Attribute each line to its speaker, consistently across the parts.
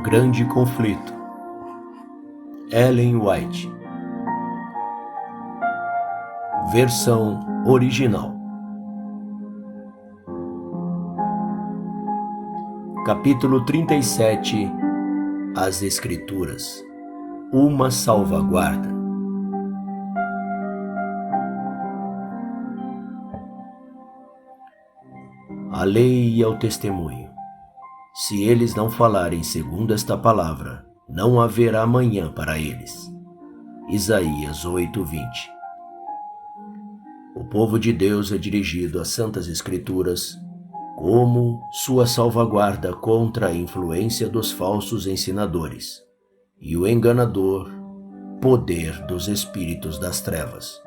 Speaker 1: grande conflito. Ellen White. Versão original. Capítulo 37. As Escrituras. Uma salvaguarda. A lei e ao testemunho. Se eles não falarem segundo esta palavra, não haverá amanhã para eles. Isaías 8:20. O povo de Deus é dirigido às Santas Escrituras como sua salvaguarda contra a influência dos falsos ensinadores e o enganador poder dos espíritos das trevas.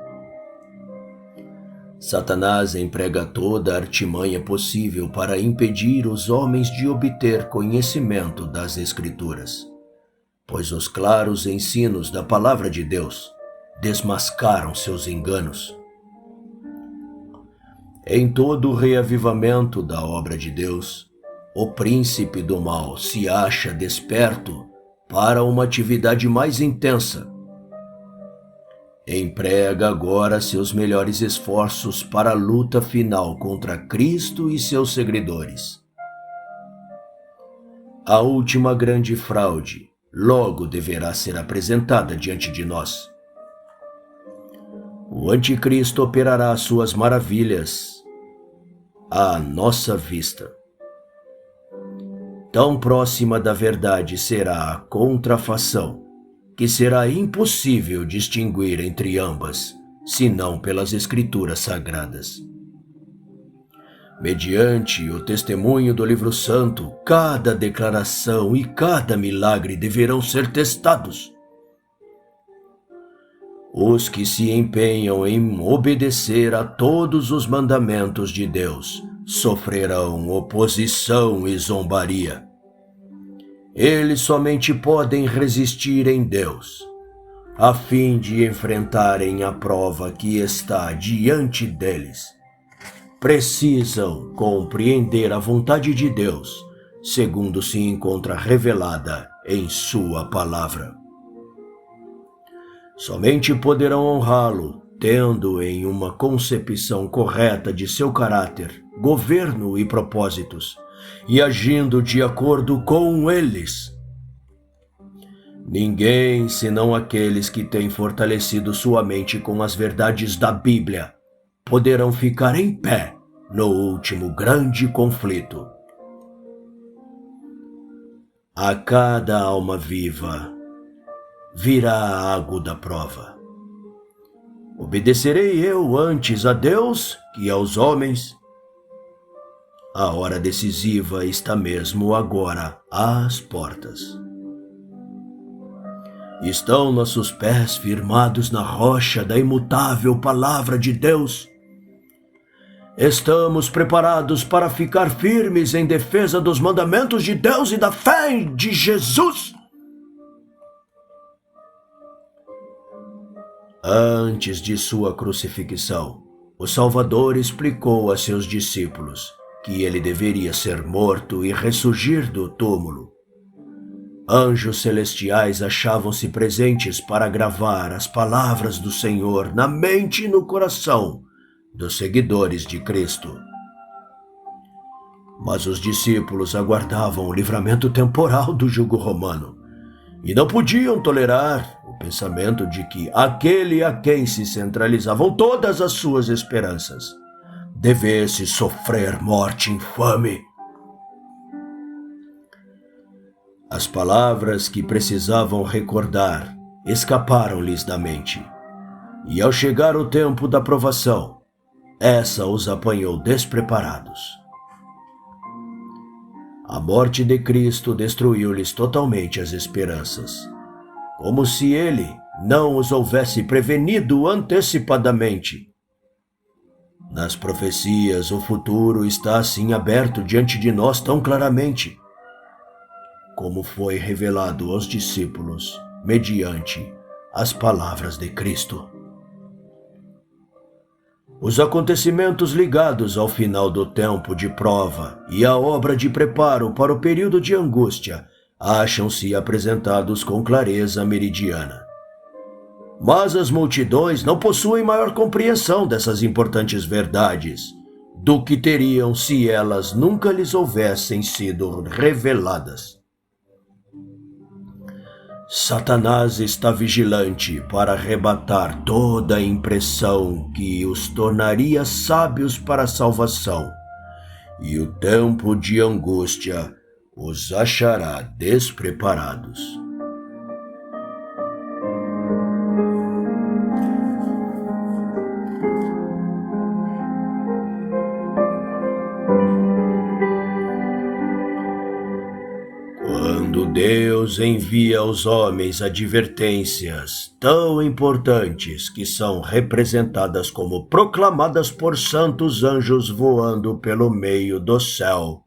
Speaker 1: Satanás emprega toda a artimanha possível para impedir os homens de obter conhecimento das Escrituras, pois os claros ensinos da Palavra de Deus desmascaram seus enganos. Em todo o reavivamento da obra de Deus, o príncipe do mal se acha desperto para uma atividade mais intensa. Emprega agora seus melhores esforços para a luta final contra Cristo e seus seguidores. A última grande fraude logo deverá ser apresentada diante de nós. O anticristo operará suas maravilhas à nossa vista. Tão próxima da verdade será a contrafação, que será impossível distinguir entre ambas, senão pelas Escrituras Sagradas. Mediante o testemunho do Livro Santo, cada declaração e cada milagre deverão ser testados. Os que se empenham em obedecer a todos os mandamentos de Deus sofrerão oposição e zombaria. Eles somente podem resistir em Deus, a fim de enfrentarem a prova que está diante deles. Precisam compreender a vontade de Deus, segundo se encontra revelada em sua palavra. Somente poderão honrá-lo tendo em uma concepção correta de seu caráter, governo e propósitos, e agindo de acordo com eles. Ninguém, senão aqueles que têm fortalecido sua mente com as verdades da Bíblia, poderão ficar em pé no último grande conflito. A cada alma viva virá a aguda prova. Obedecerei eu antes a Deus que aos homens? A hora decisiva está mesmo agora às portas. Estão nossos pés firmados na rocha da imutável palavra de Deus? Estamos preparados para ficar firmes em defesa dos mandamentos de Deus e da fé de Jesus? Antes de sua crucifixão, o Salvador explicou a seus discípulos que ele deveria ser morto e ressurgir do túmulo. Anjos celestiais achavam-se presentes para gravar as palavras do Senhor na mente e no coração dos seguidores de Cristo. Mas os discípulos aguardavam o livramento temporal do jugo romano e não podiam tolerar o pensamento de que aquele a quem se centralizavam todas as suas esperanças devesse sofrer morte infame. As palavras que precisavam recordar escaparam-lhes da mente, e ao chegar o tempo da provação, essa os apanhou despreparados. A morte de Cristo destruiu-lhes totalmente as esperanças, como se ele não os houvesse prevenido antecipadamente. Nas profecias, o futuro está assim aberto diante de nós tão claramente, como foi revelado aos discípulos mediante as palavras de Cristo. Os acontecimentos ligados ao final do tempo de prova e a obra de preparo para o período de angústia acham-se apresentados com clareza meridiana. Mas as multidões não possuem maior compreensão dessas importantes verdades do que teriam se elas nunca lhes houvessem sido reveladas. Satanás está vigilante para arrebatar toda a impressão que os tornaria sábios para a salvação, e o tempo de angústia os achará despreparados. Quando Deus envia aos homens advertências tão importantes que são representadas como proclamadas por santos anjos voando pelo meio do céu,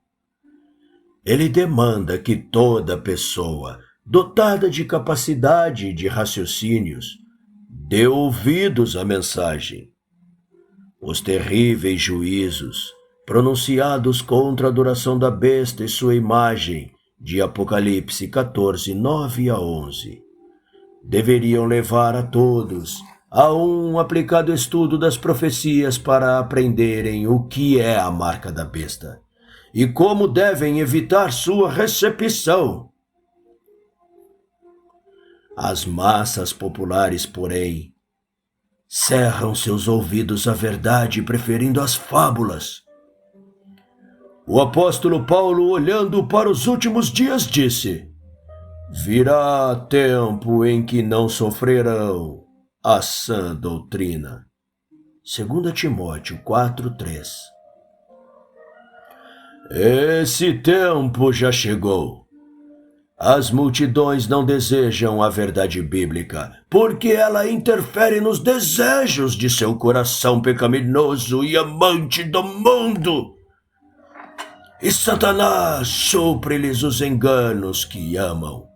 Speaker 1: Ele demanda que toda pessoa, dotada de capacidade e de raciocínios, dê ouvidos à mensagem. Os terríveis juízos, pronunciados contra a adoração da besta e sua imagem, de Apocalipse 14, 9 a 11, deveriam levar a todos a um aplicado estudo das profecias para aprenderem o que é a marca da besta e como devem evitar sua recepção. As massas populares, porém, cerram seus ouvidos à verdade, preferindo as fábulas. O apóstolo Paulo, olhando para os últimos dias, disse: virá tempo em que não sofrerão a sã doutrina. 2 Timóteo 4:3. Esse tempo já chegou. As multidões não desejam a verdade bíblica, porque ela interfere nos desejos de seu coração pecaminoso e amante do mundo. E Satanás supre-lhes os enganos que amam.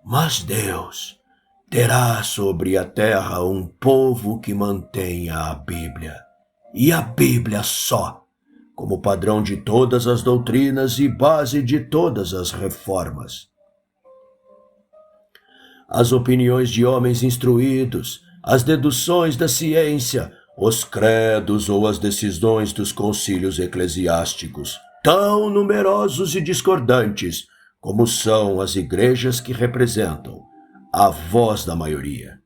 Speaker 1: Mas Deus terá sobre a terra um povo que mantenha a Bíblia, e a Bíblia só, como padrão de todas as doutrinas e base de todas as reformas. As opiniões de homens instruídos, as deduções da ciência, os credos ou as decisões dos concílios eclesiásticos, tão numerosos e discordantes como são as igrejas que representam a voz da maioria.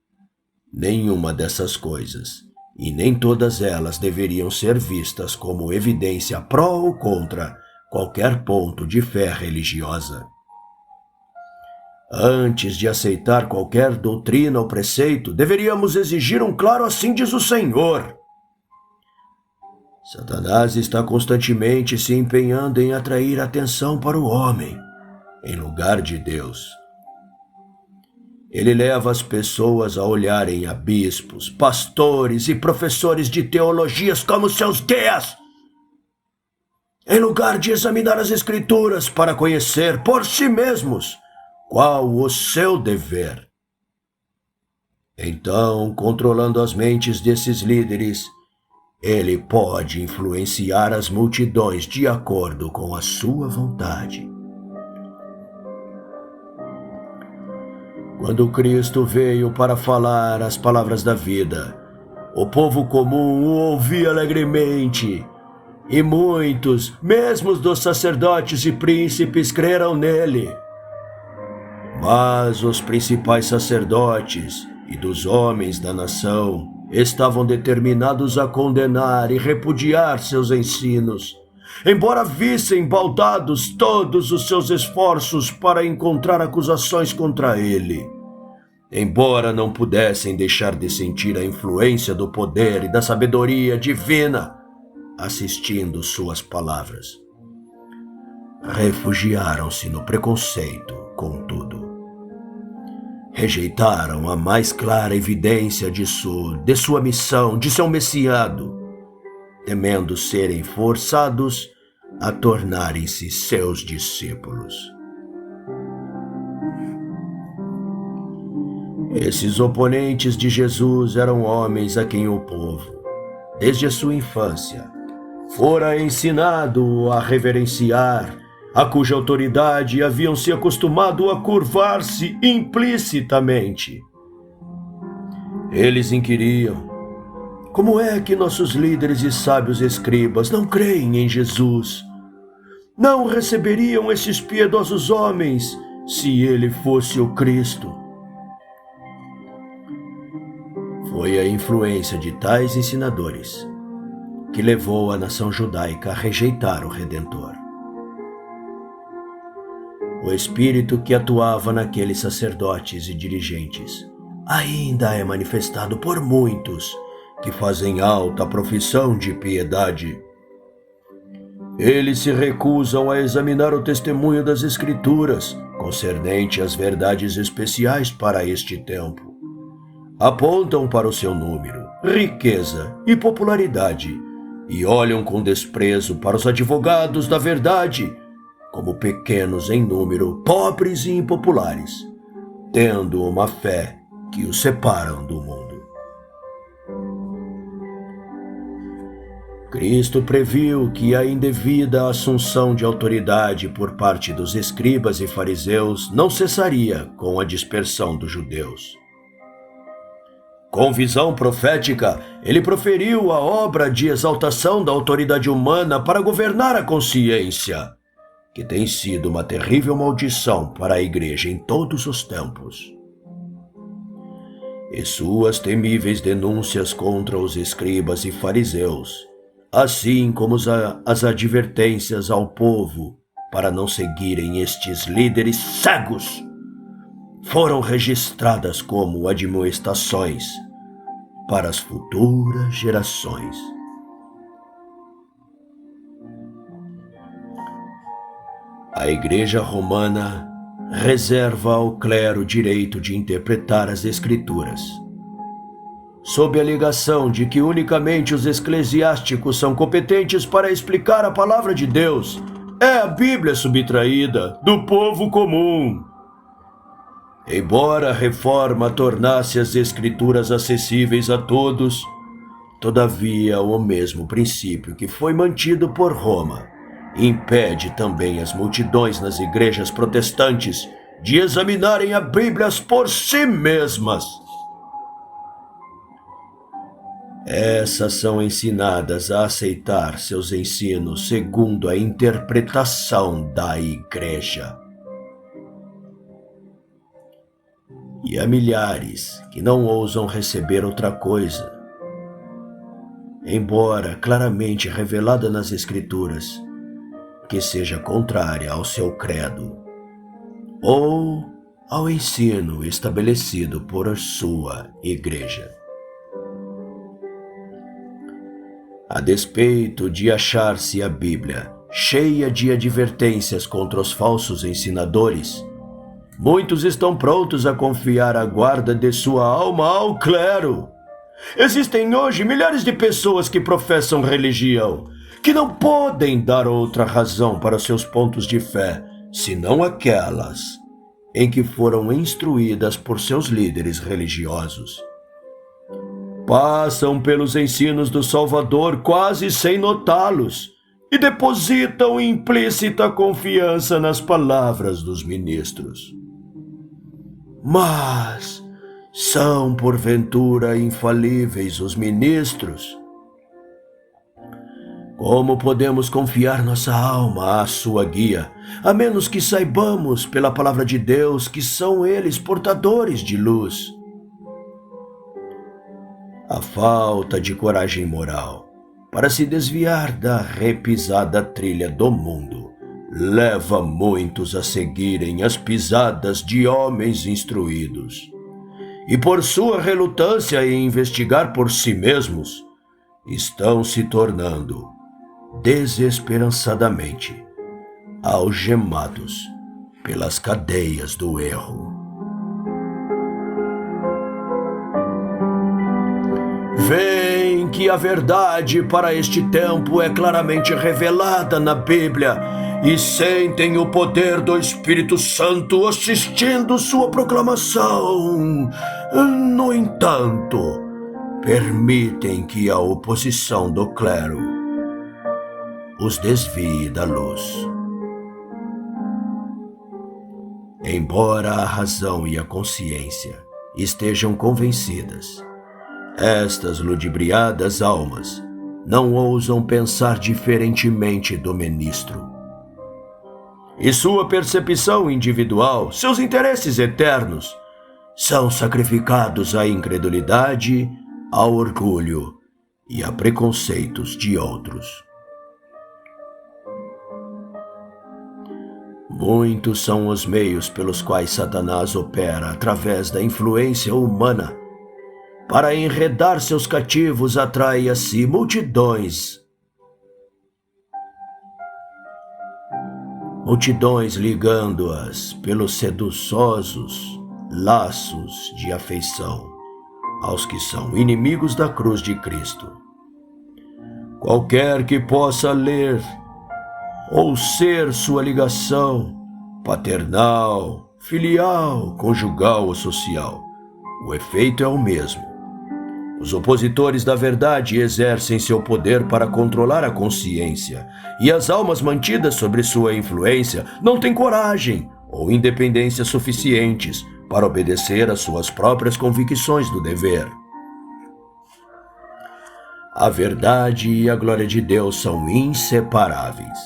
Speaker 1: Nenhuma dessas coisas, e nem todas elas, deveriam ser vistas como evidência pró ou contra qualquer ponto de fé religiosa. Antes de aceitar qualquer doutrina ou preceito, deveríamos exigir um claro assim diz o Senhor. Satanás está constantemente se empenhando em atrair atenção para o homem, em lugar de Deus. Ele leva as pessoas a olharem a bispos, pastores e professores de teologias como seus guias, em lugar de examinar as Escrituras para conhecer por si mesmos qual o seu dever. Então, controlando as mentes desses líderes, ele pode influenciar as multidões de acordo com a sua vontade. Quando Cristo veio para falar as palavras da vida, o povo comum o ouvia alegremente, e muitos, mesmo dos sacerdotes e príncipes, creram nele. Mas os principais sacerdotes e dos homens da nação estavam determinados a condenar e repudiar seus ensinos, embora vissem baldados todos os seus esforços para encontrar acusações contra ele, embora não pudessem deixar de sentir a influência do poder e da sabedoria divina assistindo suas palavras. Refugiaram-se no preconceito, contudo. Rejeitaram a mais clara evidência de sua missão, de seu messiado, temendo serem forçados a tornarem-se seus discípulos. Esses oponentes de Jesus eram homens a quem o povo, desde a sua infância, fora ensinado a reverenciar, a cuja autoridade haviam se acostumado a curvar-se implicitamente. Eles inquiriam: como é que nossos líderes e sábios escribas não creem em Jesus? Não receberiam esses piedosos homens se ele fosse o Cristo? Foi a influência de tais ensinadores que levou a nação judaica a rejeitar o Redentor. O espírito que atuava naqueles sacerdotes e dirigentes ainda é manifestado por muitos que fazem alta profissão de piedade. Eles se recusam a examinar o testemunho das Escrituras concernente às verdades especiais para este tempo. Apontam para o seu número, riqueza e popularidade e olham com desprezo para os advogados da verdade como pequenos em número, pobres e impopulares, tendo uma fé que os separam do mundo. Cristo previu que a indevida assunção de autoridade por parte dos escribas e fariseus não cessaria com a dispersão dos judeus. Com visão profética, ele proferiu a obra de exaltação da autoridade humana para governar a consciência, que tem sido uma terrível maldição para a igreja em todos os tempos. E suas temíveis denúncias contra os escribas e fariseus, assim como as advertências ao povo para não seguirem estes líderes cegos, foram registradas como admoestações para as futuras gerações. A Igreja Romana reserva ao clero o direito de interpretar as Escrituras, sob a alegação de que unicamente os eclesiásticos são competentes para explicar a palavra de Deus. É a Bíblia subtraída do povo comum. Embora a reforma tornasse as Escrituras acessíveis a todos, todavia o mesmo princípio que foi mantido por Roma impede também as multidões nas igrejas protestantes de examinarem a Bíblia por si mesmas. Essas são ensinadas a aceitar seus ensinos segundo a interpretação da igreja. E há milhares que não ousam receber outra coisa, embora claramente revelada nas Escrituras, que seja contrária ao seu credo ou ao ensino estabelecido por sua igreja. A despeito de achar-se a Bíblia cheia de advertências contra os falsos ensinadores, muitos estão prontos a confiar a guarda de sua alma ao clero. Existem hoje milhares de pessoas que professam religião, que não podem dar outra razão para seus pontos de fé, senão aquelas em que foram instruídas por seus líderes religiosos. Passam pelos ensinos do Salvador quase sem notá-los e depositam implícita confiança nas palavras dos ministros. Mas são porventura infalíveis os ministros? Como podemos confiar nossa alma à sua guia, a menos que saibamos pela palavra de Deus que são eles portadores de luz? A falta de coragem moral para se desviar da repisada trilha do mundo leva muitos a seguirem as pisadas de homens instruídos. E por sua relutância em investigar por si mesmos, estão se tornando desesperançadamente algemados pelas cadeias do erro. Veem que a verdade para este tempo é claramente revelada na Bíblia e sentem o poder do Espírito Santo assistindo sua proclamação. No entanto, permitem que a oposição do clero os desvie da luz. embora a razão e a consciência estejam convencidas. Estas ludibriadas almas não ousam pensar diferentemente do ministro. E sua percepção individual, seus interesses eternos, são sacrificados à incredulidade, ao orgulho e a preconceitos de outros. Muitos são os meios pelos quais Satanás opera através da influência humana. Para enredar seus cativos, atrai a si multidões. Multidões ligando-as pelos seduçosos laços de afeição aos que são inimigos da cruz de Cristo. Qualquer que possa ler ou ser sua ligação paternal, filial, conjugal ou social, o efeito é o mesmo. Os opositores da verdade exercem seu poder para controlar a consciência, e as almas mantidas sob sua influência não têm coragem ou independência suficientes para obedecer às suas próprias convicções do dever. A verdade e a glória de Deus são inseparáveis.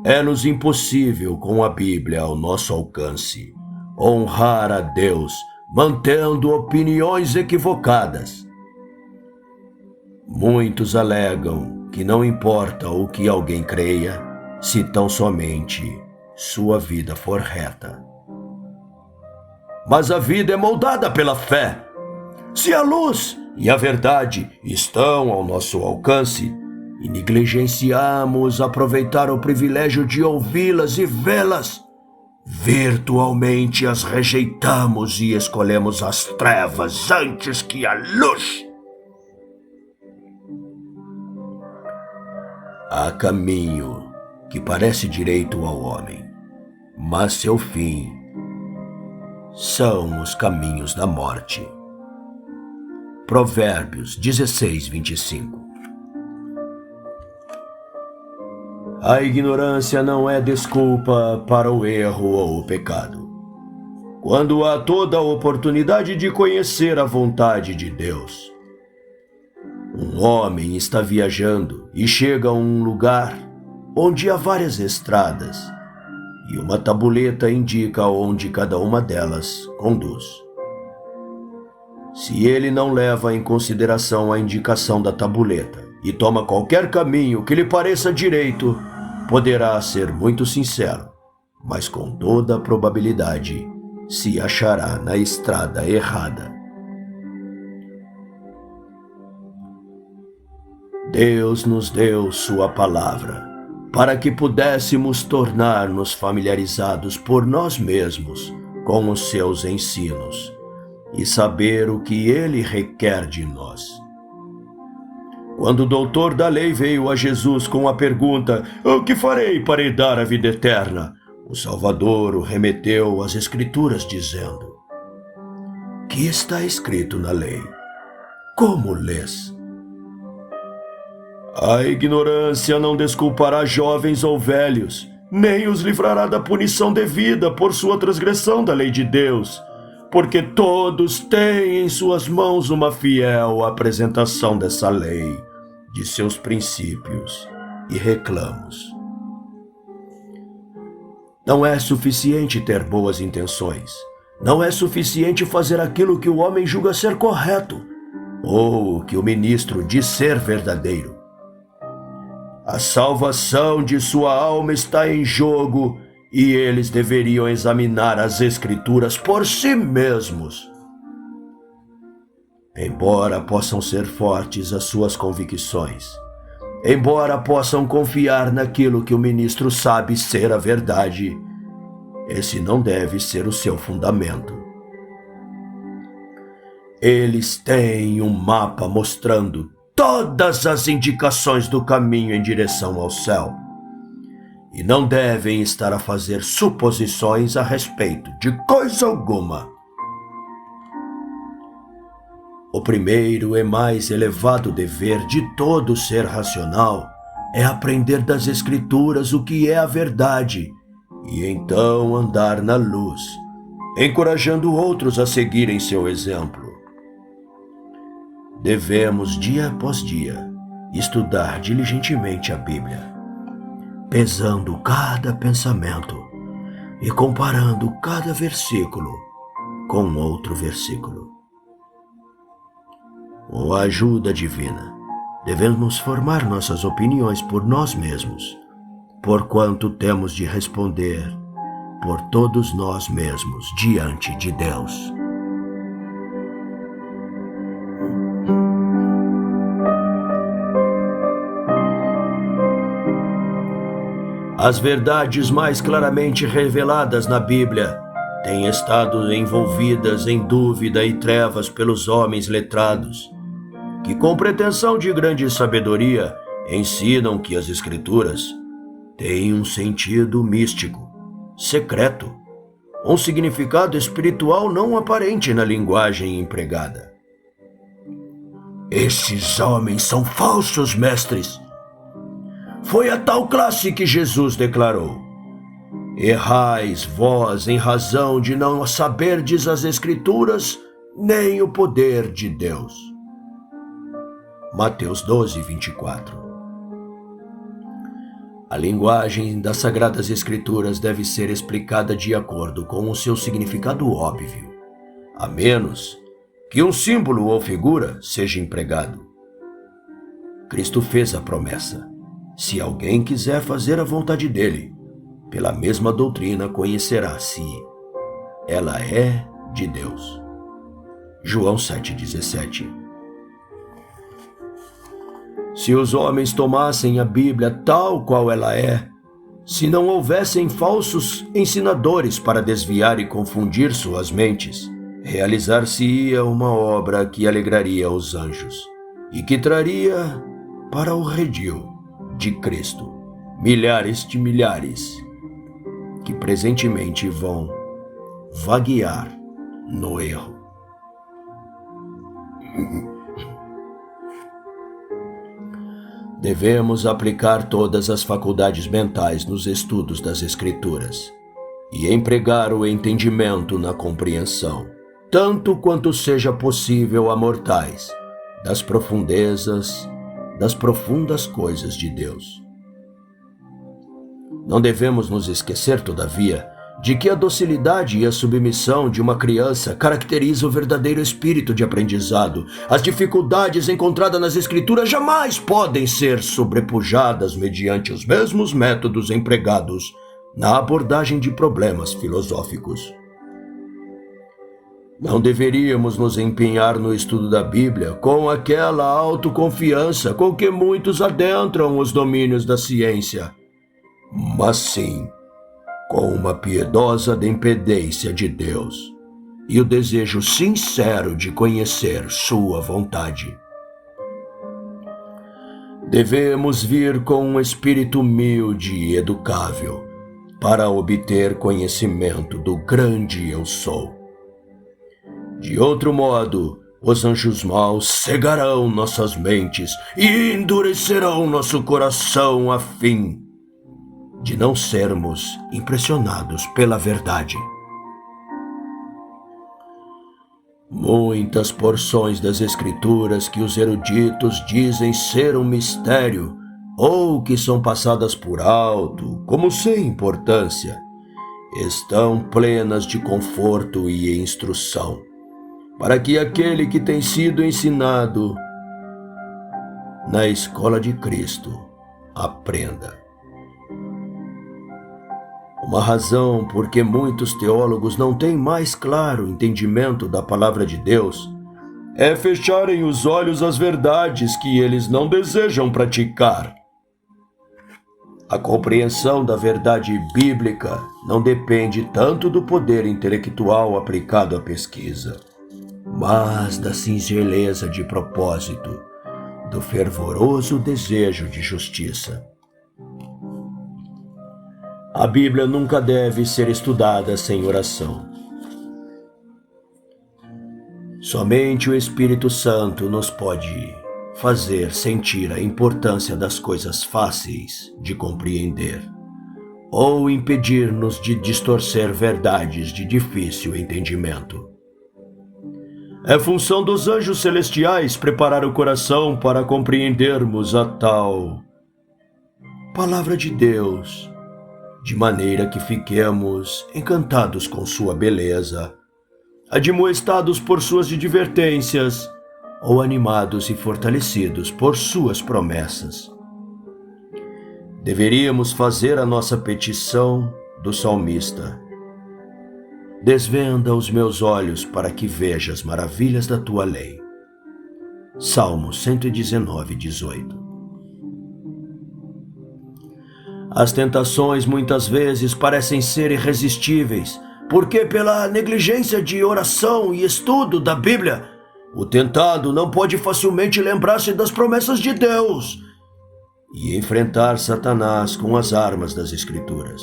Speaker 1: É-nos impossível, com a Bíblia ao nosso alcance, honrar a Deus mantendo opiniões equivocadas. Muitos alegam que não importa o que alguém creia, se tão somente sua vida for reta. Mas a vida é moldada pela fé. Se a luz e a verdade estão ao nosso alcance e negligenciamos aproveitar o privilégio de ouvi-las e vê-las, virtualmente as rejeitamos e escolhemos as trevas antes que a luz. Há caminho que parece direito ao homem, mas seu fim são os caminhos da morte. Provérbios 16:25. A ignorância não é desculpa para o erro ou o pecado. Quando há toda a oportunidade de conhecer a vontade de Deus, um homem está viajando e chega a um lugar onde há várias estradas e uma tabuleta indica onde cada uma delas conduz. Se ele não leva em consideração a indicação da tabuleta e toma qualquer caminho que lhe pareça direito, poderá ser muito sincero, mas com toda a probabilidade se achará na estrada errada. Deus nos deu sua palavra para que pudéssemos tornar-nos familiarizados por nós mesmos com os seus ensinos e saber o que ele requer de nós. Quando o doutor da lei veio a Jesus com a pergunta: "O que farei para herdar a vida eterna?", o Salvador o remeteu às Escrituras dizendo: "Que está escrito na lei? Como lês?" A ignorância não desculpará jovens ou velhos, nem os livrará da punição devida por sua transgressão da lei de Deus, porque todos têm em suas mãos uma fiel apresentação dessa lei, de seus princípios e reclamos. Não é suficiente ter boas intenções. Não é suficiente fazer aquilo que o homem julga ser correto, ou que o ministro diz ser verdadeiro. A salvação de sua alma está em jogo e eles deveriam examinar as Escrituras por si mesmos. Embora possam ser fortes as suas convicções, embora possam confiar naquilo que o ministro sabe ser a verdade, esse não deve ser o seu fundamento. Eles têm um mapa mostrando todas as indicações do caminho em direção ao céu, e não devem estar a fazer suposições a respeito de coisa alguma. O primeiro e mais elevado dever de todo ser racional é aprender das Escrituras o que é a verdade e então andar na luz, encorajando outros a seguirem seu exemplo. Devemos, dia após dia, estudar diligentemente a Bíblia, pesando cada pensamento e comparando cada versículo com outro versículo. Com a ajuda divina, devemos formar nossas opiniões por nós mesmos, porquanto temos de responder por todos nós mesmos diante de Deus. As verdades mais claramente reveladas na Bíblia têm estado envolvidas em dúvida e trevas pelos homens letrados, que com pretensão de grande sabedoria ensinam que as Escrituras têm um sentido místico, secreto, um significado espiritual não aparente na linguagem empregada. Esses homens são falsos mestres. Foi a tal classe que Jesus declarou: errais vós em razão de não saberdes as Escrituras, nem o poder de Deus. Mateus 12, 24. A linguagem das Sagradas Escrituras deve ser explicada de acordo com o seu significado óbvio, a menos que um símbolo ou figura seja empregado. Cristo fez a promessa: se alguém quiser fazer a vontade dele, pela mesma doutrina conhecerá se ela é de Deus. João 7,17. Se os homens tomassem a Bíblia tal qual ela é, se não houvessem falsos ensinadores para desviar e confundir suas mentes, realizar-se-ia uma obra que alegraria os anjos e que traria para o redil de Cristo milhares de milhares que presentemente vão vaguear no erro. Devemos aplicar todas as faculdades mentais nos estudos das Escrituras e empregar o entendimento na compreensão, tanto quanto seja possível a mortais, das profundezas, das profundas coisas de Deus. Não devemos nos esquecer, todavia, de que a docilidade e a submissão de uma criança caracteriza o verdadeiro espírito de aprendizado. As dificuldades encontradas nas Escrituras jamais podem ser sobrepujadas mediante os mesmos métodos empregados na abordagem de problemas filosóficos. Não deveríamos nos empenhar no estudo da Bíblia com aquela autoconfiança com que muitos adentram os domínios da ciência, mas sim com uma piedosa dependência de Deus e o desejo sincero de conhecer sua vontade. Devemos vir com um espírito humilde e educável para obter conhecimento do grande Eu Sou. De outro modo, os anjos maus cegarão nossas mentes e endurecerão nosso coração a fim de não sermos impressionados pela verdade. Muitas porções das Escrituras que os eruditos dizem ser um mistério ou que são passadas por alto, como sem importância, estão plenas de conforto e instrução, para que aquele que tem sido ensinado na escola de Cristo aprenda. Uma razão por que muitos teólogos não têm mais claro entendimento da palavra de Deus é fecharem os olhos às verdades que eles não desejam praticar. A compreensão da verdade bíblica não depende tanto do poder intelectual aplicado à pesquisa, mas da singeleza de propósito, do fervoroso desejo de justiça. A Bíblia nunca deve ser estudada sem oração. Somente o Espírito Santo nos pode fazer sentir a importância das coisas fáceis de compreender, ou impedir-nos de distorcer verdades de difícil entendimento. É função dos anjos celestiais preparar o coração para compreendermos a tal palavra de Deus, de maneira que fiquemos encantados com sua beleza, admoestados por suas advertências, ou animados e fortalecidos por suas promessas. Deveríamos fazer a nossa petição do salmista: desvenda os meus olhos para que veja as maravilhas da tua lei. Salmo 119, 18. As tentações muitas vezes parecem ser irresistíveis, porque pela negligência de oração e estudo da Bíblia, o tentado não pode facilmente lembrar-se das promessas de Deus e enfrentar Satanás com as armas das Escrituras.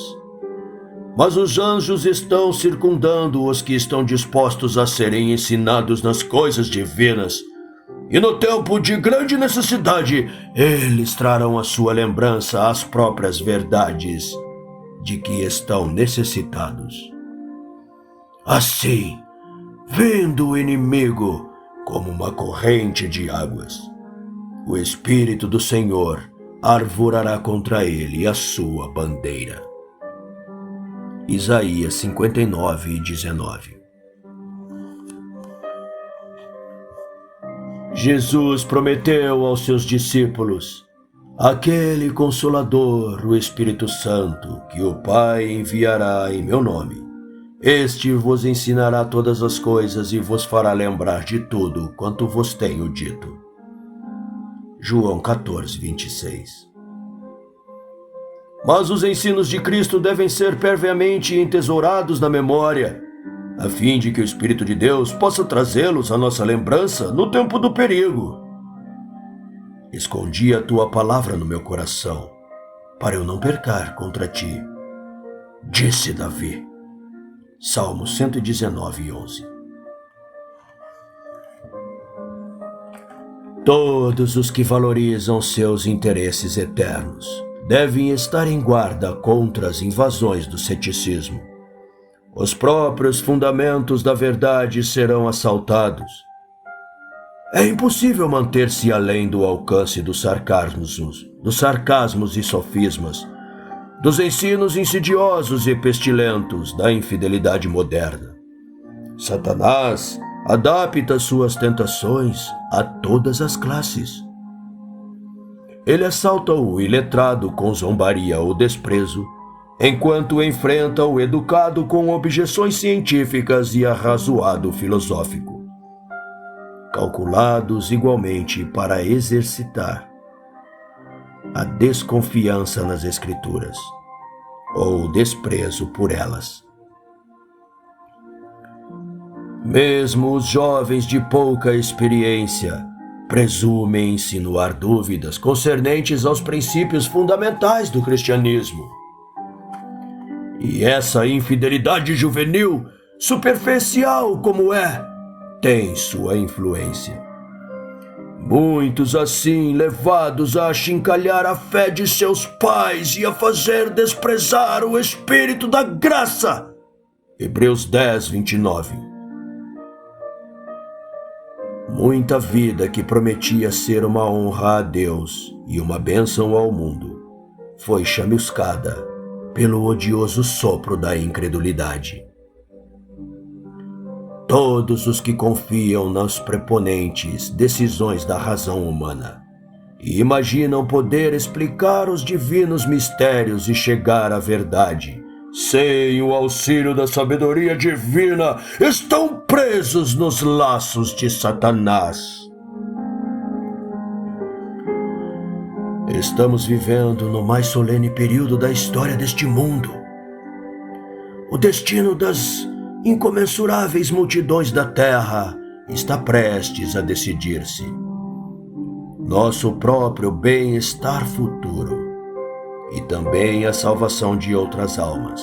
Speaker 1: Mas os anjos estão circundando os que estão dispostos a serem ensinados nas coisas divinas, e no tempo de grande necessidade, eles trarão à sua lembrança as próprias verdades de que estão necessitados. Assim, vindo o inimigo como uma corrente de águas, o Espírito do Senhor arvorará contra ele a sua bandeira. Isaías 59, 19. Jesus prometeu aos seus discípulos aquele Consolador, o Espírito Santo, que o Pai enviará em meu nome. Este vos ensinará todas as coisas e vos fará lembrar de tudo quanto vos tenho dito. João 14, 26. Mas os ensinos de Cristo devem ser previamente entesourados na memória, a fim de que o Espírito de Deus possa trazê-los à nossa lembrança no tempo do perigo. Escondi a tua palavra no meu coração, para eu não pecar contra ti, disse Davi. Salmo 119, 11. Todos os que valorizam seus interesses eternos devem estar em guarda contra as invasões do ceticismo. Os próprios fundamentos da verdade serão assaltados. É impossível manter-se além do alcance dos sarcasmos e sofismas, dos ensinos insidiosos e pestilentos da infidelidade moderna. Satanás adapta suas tentações a todas as classes. Ele assalta o iletrado com zombaria ou desprezo, enquanto enfrenta o educado com objeções científicas e arrazoado filosófico, calculados igualmente para exercitar a desconfiança nas Escrituras, ou o desprezo por elas. Mesmo os jovens de pouca experiência presumem insinuar dúvidas concernentes aos princípios fundamentais do cristianismo. E essa infidelidade juvenil, superficial como é, tem sua influência. Muitos assim, levados a achincalhar a fé de seus pais e a fazer desprezar o Espírito da graça. Hebreus 10, 29. Muita vida que prometia ser uma honra a Deus e uma bênção ao mundo foi chamuscada pelo odioso sopro da incredulidade. Todos os que confiam nas preponentes decisões da razão humana e imaginam poder explicar os divinos mistérios e chegar à verdade sem o auxílio da sabedoria divina estão presos nos laços de Satanás. Estamos vivendo no mais solene período da história deste mundo. O destino das incomensuráveis multidões da terra está prestes a decidir-se. Nosso próprio bem-estar futuro e também a salvação de outras almas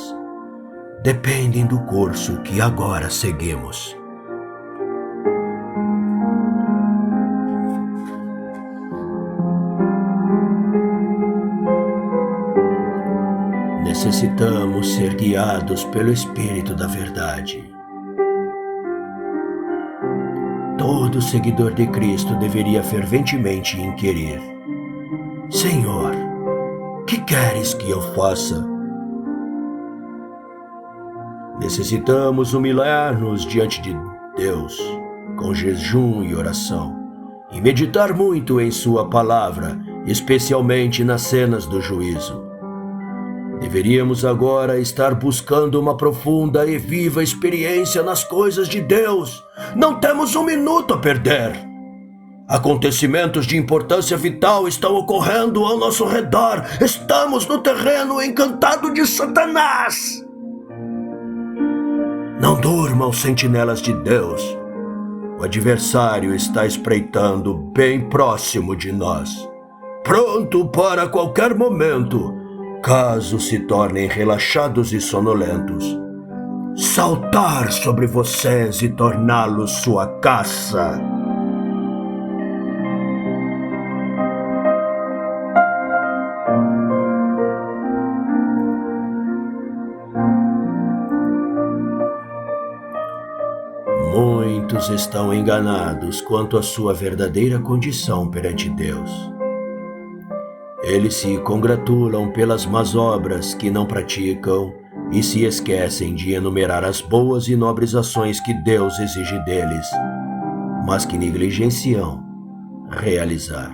Speaker 1: dependem do curso que agora seguimos. necessitamos ser guiados pelo Espírito da Verdade. Todo seguidor de Cristo deveria ferventemente inquirir: Senhor, que queres que eu faça? Necessitamos humilhar-nos diante de Deus, com jejum e oração, e meditar muito em Sua palavra, especialmente nas cenas do juízo. Deveríamos agora estar buscando uma profunda e viva experiência nas coisas de Deus. Não temos um minuto a perder. Acontecimentos de importância vital estão ocorrendo ao nosso redor. Estamos no terreno encantado de Satanás. Não durmam, sentinelas de Deus. O adversário está espreitando bem próximo de nós, pronto para qualquer momento, caso se tornem relaxados e sonolentos, saltar sobre vocês e torná-los sua caça. Muitos estão enganados quanto à sua verdadeira condição perante Deus. Eles se congratulam pelas más obras que não praticam e se esquecem de enumerar as boas e nobres ações que Deus exige deles, mas que negligenciam realizar.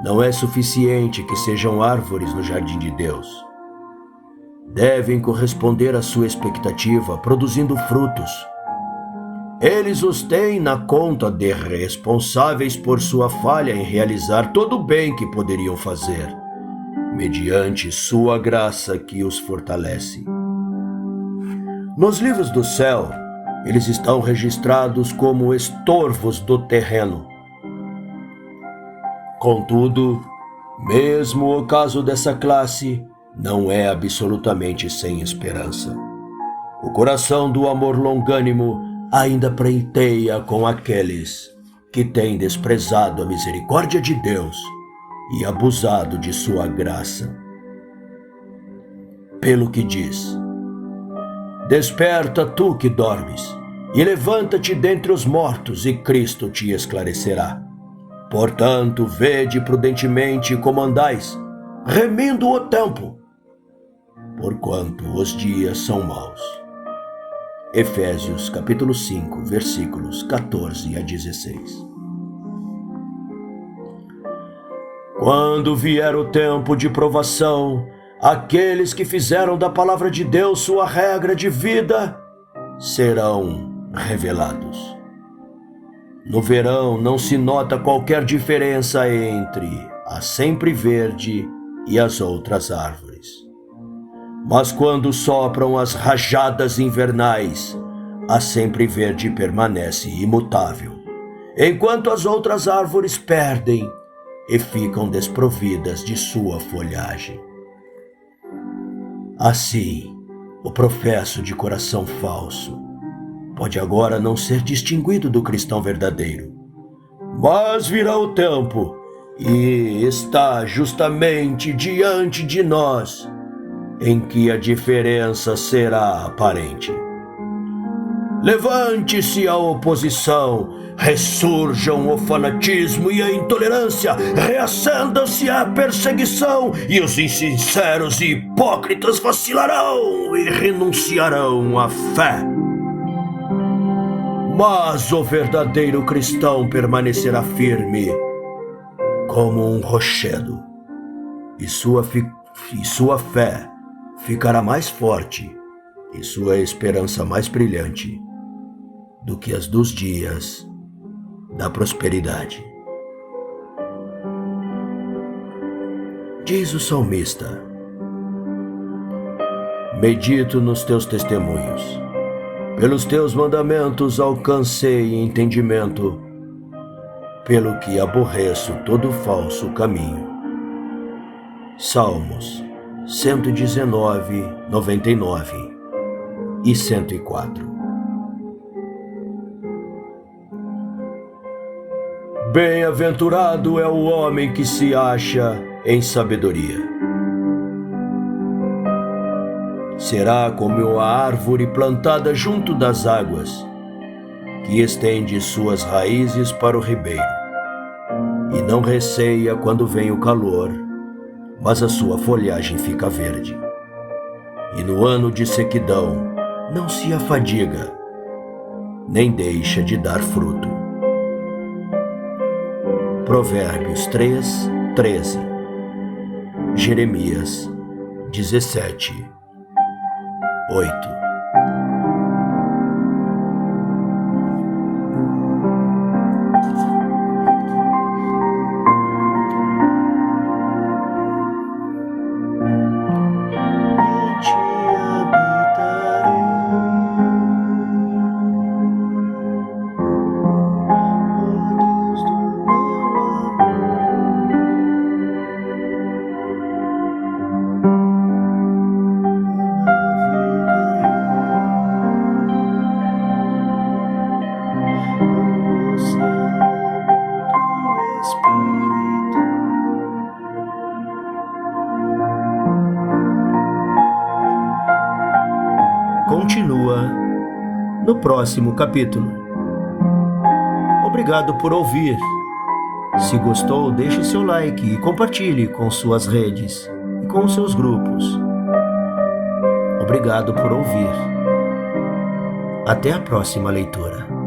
Speaker 1: Não é suficiente que sejam árvores no jardim de Deus. Devem corresponder à sua expectativa, produzindo frutos. Eles os têm na conta de responsáveis por sua falha em realizar todo o bem que poderiam fazer, mediante sua graça que os fortalece. Nos livros do céu, eles estão registrados como estorvos do terreno. Contudo, mesmo o caso dessa classe não é absolutamente sem esperança. O coração do amor longânimo ainda preiteia com aqueles que têm desprezado a misericórdia de Deus e abusado de sua graça. Pelo que diz: Desperta tu que dormes, e levanta-te dentre os mortos, e Cristo te esclarecerá. Portanto, vede prudentemente como andais, remindo o tempo, porquanto os dias são maus. Efésios capítulo 5, versículos 14 a 16. Quando vier o tempo de provação, aqueles que fizeram da palavra de Deus sua regra de vida serão revelados. No verão não se nota qualquer diferença entre a sempre verde e as outras árvores. Mas quando sopram as rajadas invernais, a sempre verde permanece imutável, enquanto as outras árvores perdem e ficam desprovidas de sua folhagem. Assim, o professo de coração falso pode agora não ser distinguido do cristão verdadeiro. Mas virá o tempo, e está justamente diante de nós, em que a diferença será aparente. Levante-se a oposição, ressurjam o fanatismo e a intolerância, reacenda-se a perseguição, e os insinceros e hipócritas vacilarão e renunciarão à fé. Mas o verdadeiro cristão permanecerá firme como um rochedo, e sua fé ficará mais forte e sua esperança mais brilhante do que as dos dias da prosperidade. Diz o salmista: Medito nos teus testemunhos, pelos teus mandamentos alcancei entendimento, pelo que aborreço todo falso caminho. Salmos 119, 99 e 104. Bem-aventurado é o homem que se acha em sabedoria, Será como a árvore plantada junto das águas, que estende suas raízes para o ribeiro, e não receia quando vem o calor, mas a sua folhagem fica verde. E no ano de sequidão não se afadiga, nem deixa de dar fruto. Provérbios 3, 13. Jeremias 17, 8. Continua no próximo capítulo. Obrigado por ouvir. Se gostou, deixe seu like e compartilhe com suas redes e com seus grupos. Obrigado por ouvir. Até a próxima leitura.